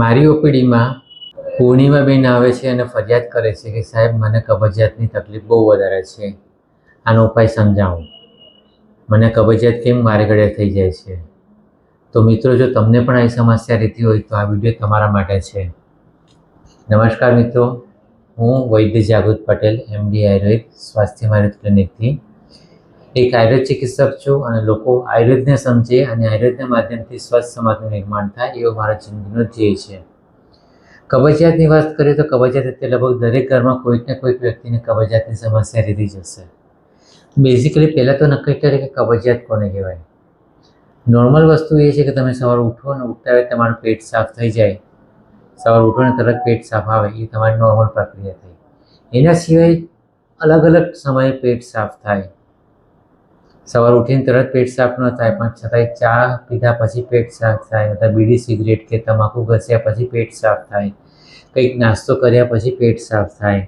મારી ઓપીડીમાં પૂર્ણિમાબેન આવે છે અને ફરિયાદ કરે છે કે સાહેબ મને કબજિયાતની તકલીફ બહુ વધારે છે, આનો ઉપાય સમજાવો. મને કબજિયાત કેમ વારે ઘડીએ થઈ જાય છે? તો મિત્રો, જો તમને પણ આવી સમસ્યા રહેતી હોય તો આ વિડીયો તમારા માટે છે. નમસ્કાર મિત્રો, હું વૈદ્ય જાગૃત પટેલ, MD આયુર્વેદ સ્વાસ્થ્ય આયુર્વેદ ક્લિનિકથી એક આયુર્વેદ ચિકિત્સક છું અને લોકો આયુર્વેદને સમજે અને આયુર્વેદના માધ્યમથી સ્વસ્થ સમાજનું નિર્માણ થાય એવો મારા જિંદગીનો ધ્યેય છે. કબજિયાતની વાત કરીએ તો કબજિયાત એટલે લગભગ દરેક ઘરમાં કોઈક ને કોઈક વ્યક્તિને કબજિયાતની સમસ્યા રહેતી જ હશે. બેઝિકલી પહેલાં તો નક્કી કરીએ કે કબજિયાત કોને કહેવાય. નોર્મલ વસ્તુ એ છે કે તમે સવારે ઉઠો અને ઉઠતા હોય તમારું પેટ સાફ થઈ જાય. સવારે ઉઠો ને તરત પેટ સાફ આવે એ તમારી નોર્મલ પ્રક્રિયા થઈ. એના સિવાય અલગ અલગ સમયે પેટ સાફ થાય. સવારે ઉઠીને તરત પેટ સાફ ન થાય પણ છતાંય ચા પીધા પછી પેટ સાફ થાય, અથવા બીડી સિગરેટ કે તમાકુ ઘસ્યા પછી પેટ સાફ થાય, કંઈક નાસ્તો કર્યા પછી પેટ સાફ થાય,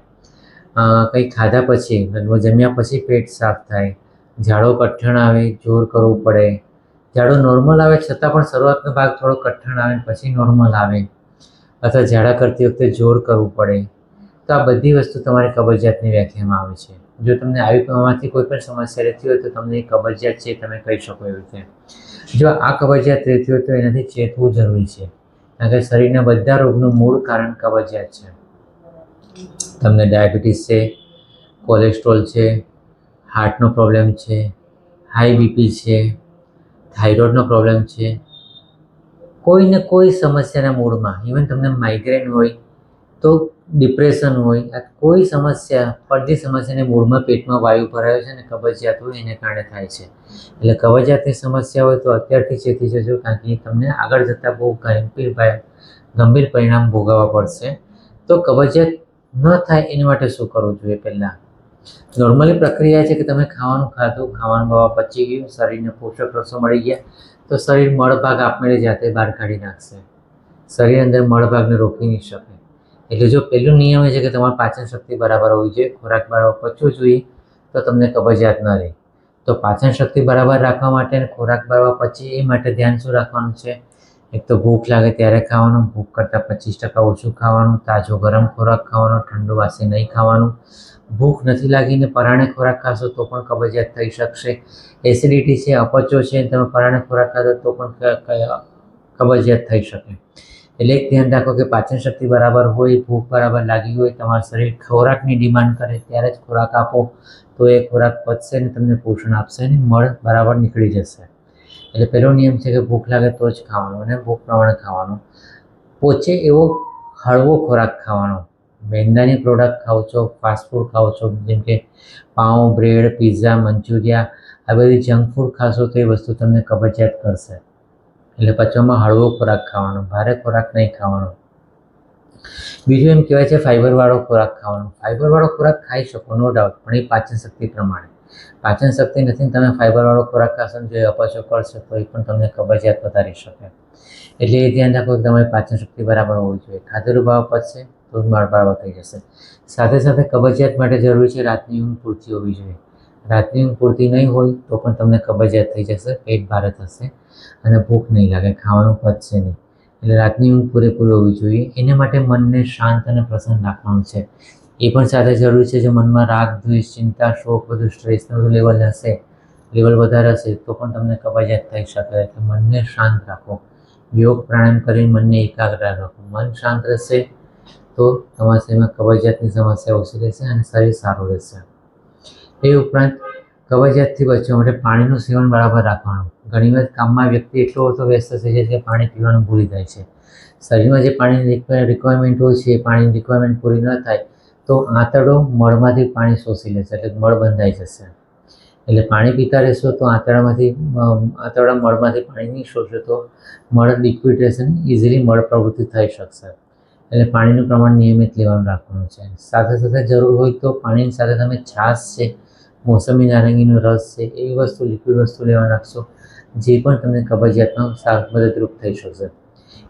કંઈક ખાધા પછી જમ્યા પછી પેટ સાફ થાય, ઝાડો કઠણ આવે, જોર કરવું પડે, ઝાડો નોર્મલ આવે છતાં પણ શરૂઆતનો ભાગ થોડો કઠણ આવે પછી નોર્મલ આવે, અથવા ઝાડા કરતી વખતે જોર કરવું પડે. તો આ બધી વસ્તુ તમારી કબજિયાતની વ્યાખ્યામાં આવે છે. જો તમને આમાંથી કોઈ પણ સમસ્યા રહેતી હોય તો તમને કબજિયાત છે તમે કહી શકો એવી રીતે. જો આ કબજિયાત રહેતી હોય તો એનાથી ચેતવું જરૂરી છે, કારણ કે શરીરના બધા રોગનું મૂળ કારણ કબજિયાત છે. તમને ડાયાબિટીસ છે, કોલેસ્ટ્રોલ છે, હાર્ટનો પ્રોબ્લેમ છે, હાઈ બીપી છે, થાઇરોઇડનો પ્રોબ્લેમ છે, કોઈ ને કોઈ સમસ્યાના મૂળમાં, ઇવન તમને માઇગ્રેન હોય તો ડિપ્રેશન હોય, કોઈ સમસ્યા પડતી સમસ્યાની મૂળમાં પેટમાં વાયુ ભરાયો છે અને કબજિયાત હોય એને કારણે થાય છે. એટલે કબજિયાતની સમસ્યા હોય તો અત્યારથી ચેતી જજો, કારણ કે તમને આગળ જતાં બહુ ગંભીર પરિણામ ભોગવવા પડશે. તો કબજિયાત ન થાય એના માટે શું કરવું જોઈએ? પહેલાં નોર્મલી પ્રક્રિયા છે કે તમે ખાવાનું ખાધું, ખાવાનું બાબા પચી ગયું, શરીરને પોષક રસો મળી ગયા તો શરીર મળભાગ આપમેળે જાતે બહાર કાઢી નાખશે. શરીર અંદર મળભાગને રોકી નહીં શકે. એટલે જો પહેલું નિયમ એ છે કે તમારી પાચન શક્તિ બરાબર હોવી જોઈએ, ખોરાક બરાબર પચવો જોઈએ તો તમને કબજિયાત ન રહે. તો પાચન શક્તિ બરાબર રાખવા માટે અને ખોરાક બરાબર પચે એ માટે ધ્યાન શું રાખવાનું છે? એક તો ભૂખ લાગે ત્યારે ખાવાનું, ભૂખ કરતાં 25% ઓછું ખાવાનું, તાજો ગરમ ખોરાક ખાવાનો, ઠંડુ વાસી નહીં ખાવાનું. ભૂખ નથી લાગીને પરાણે ખોરાક ખાશો તો પણ કબજિયાત થઈ શકશે. એસિડિટી છે, અપચો છે, તમે પરાણે ખોરાક ખાધો તો પણ કબજિયાત થઈ શકે. એટલે એક ધ્યાન રાખો કે પાચન શક્તિ બરાબર હોય, ભૂખ બરાબર લાગી હોય, તમારું શરીર ખોરાકની ડિમાન્ડ કરે ત્યારે જ ખોરાક આપો તો એ ખોરાક પચશે ને તમને પોષણ આપશે ને મળ બરાબર નીકળી જશે. એટલે પહેલો નિયમ છે કે ભૂખ લાગે તો જ ખાવાનું અને ભૂખ પ્રમાણે ખાવાનું. પોચે એવો હળવો ખોરાક ખાવાનો. મેંદાની પ્રોડક્ટ ખાઓ છો, ફાસ્ટફૂડ ખાઓ છો, જેમ કે પાઉં, બ્રેડ, પિઝા, મંચુરિયા, આ બધી જંક ફૂડ ખાશો તો એ વસ્તુ તમને કબજિયાત કરશે. એટલે પચવામાં હળવો ખોરાક ખાવાનો, ભારે ખોરાક નહીં ખાવાનો. બીજું એમ કહેવાય છે ફાઈબરવાળો ખોરાક ખાવાનો. ફાઈબરવાળો ખોરાક ખાઈ શકો, નો ડાઉટ, પણ એ પાચન શક્તિ પ્રમાણે. પાચન શક્તિ નથી, તમે ફાઈબરવાળો ખોરાક ખાશો ને જો અપચો કરશે તો એ પણ તમને કબજિયાત વધારી શકે. એટલે એ ધ્યાન રાખો કે તમારી પાચન શક્તિ બરાબર હોવી જોઈએ. ખાધેલું બરાબર પચશે તો જ માળ બરાબર થઈ જશે. સાથે સાથે કબજિયાત માટે જરૂરી છે રાતની ઊંઘ પૂરતી હોવી જોઈએ. રાતની ઊંઘ પૂરતી નહીં હોય તો પણ તમને કબજિયાત થઈ જશે, પેટ ભારે થશે અને ભૂખ નહીં લાગે, ખાવાનું પચશે નહીં. એટલે રાતની ઊંઘ પૂરેપૂરી હોવી જોઈએ. એના માટે મનને શાંત અને પ્રસન્ન રાખવાનું છે. એ પણ સાથે જરૂરી છે. જો મનમાં રાગ, દ્વેષ, ચિંતા, શોક, બધું સ્ટ્રેસનું લેવલ હશે, લેવલ વધારે હશે તો પણ તમને કબજિયાત થઈ શકે. એટલે મનને શાંત રાખો. યોગ પ્રાણાયામ કરીને મનને એકાગ્ર રાખો. મન શાંત રહેશે તો તમારા શરીરમાં કબજિયાતની સમસ્યા ઓછી રહેશે અને શરીર સારું રહેશે. એ ઉપરાંત કબજિયાતથી બચવા માટે પાણીનું સેવન બરાબર રાખવાનું. ઘણીવાર કામમાં વ્યક્તિ એટલો બધો વ્યસ્ત થઈ જાય છે કે પાણી પીવાનું ભૂલી જાય છે. શરીરમાં જે પાણીની રિક્વાયરમેન્ટ હોય છે એ પાણીની રિક્વાયરમેન્ટ પૂરી ન થાય તો આંતરડો મળમાંથી પાણી શોષી લેશે, એટલે મળ બંધાઈ જશે. એટલે પાણી પીતા રહેશો તો આંતરડા મળમાંથી પાણી નહીં શોષે તો મળ લિક્વિડ રહેશે ને ઇઝીલી મળ પ્રવૃત્તિ થઈ શકશે. એટલે પાણીનું પ્રમાણ નિયમિત લેવાનું રાખવાનું છે. સાથે સાથે જરૂર હોય તો પાણીની સાથે તમે છાશ છે, મોસંબી નારંગીનો રસ છે, એવી વસ્તુ લિક્વિડ વસ્તુ લેવા નાખશો જે પણ તમને કબજિયાતમાં મદદરૂપ થઈ શકશે.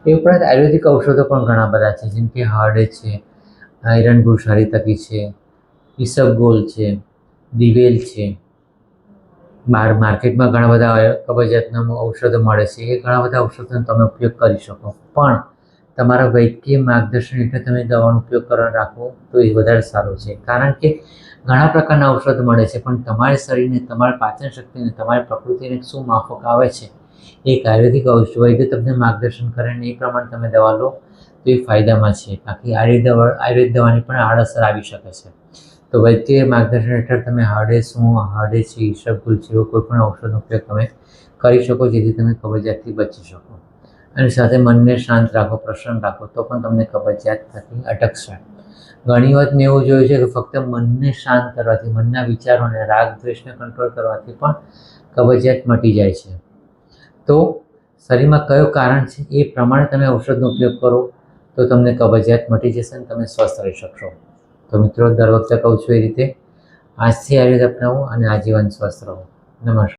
એ ઉપરાંત આયુર્વેદિક ઔષધો પણ ઘણા બધા છે, જેમ કે હળે છે, આયરન ભૂસારી તકી છે, ઈસબગોલ છે, દિવેલ છે. બહાર માર્કેટમાં ઘણા બધા કબજિયાતના ઔષધો મળે છે. એ ઘણા બધા ઔષધોનો તમે ઉપયોગ કરી શકો. પણ તમારા વૈદ્યકીય માર્ગદર્શન હેઠળ તમે દવાનો ઉપયોગ કરવા રાખો તો એ વધારે સારું છે. કારણ કે ઘણા પ્રકારના ઔષધ મળે છે, પણ તમારા શરીરને, તમારા પાચન શક્તિને, તમારી પ્રકૃતિને શું માફક આવે છે એક આયુર્વેદિક વૈદ્ય તમને માર્ગદર્શન કરે ને એ પ્રમાણે તમે દવા લો તો એ ફાયદામાં છે. બાકી આયુર્વેદ દવાની પણ આડઅસર આવી શકે છે. તો વૈદ્યકીય માર્ગદર્શન હેઠળ તમે હળડે છે, ઈસબગુલ છે, એવો કોઈ પણ ઔષધનો ઉપયોગ તમે કરી શકો, જેથી તમે કબજિયાતથી બચી શકો. અને સાથે મનને શાંત રાખો, પ્રસન્ન રાખો, તો પણ તમને કબજિયાત થતી અટકશે. ઘણી વખત મેં એવું જોયું છે કે ફક્ત મનને શાંત કરવાથી, મનના વિચારોને, રાગ દ્વેષને કંટ્રોલ કરવાથી પણ કબજિયાત મટી જાય છે. તો શરીરમાં કયું કારણ છે એ પ્રમાણે તમે ઔષધનો ઉપયોગ કરો તો તમને કબજિયાત મટી જશે અને તમે સ્વસ્થ રહી શકશો. તો મિત્રો, દર વખતે કહું છું એ રીતે આજથી આયુર્વેદ અપનાવો અને આજીવન સ્વસ્થ રહો. નમસ્કાર.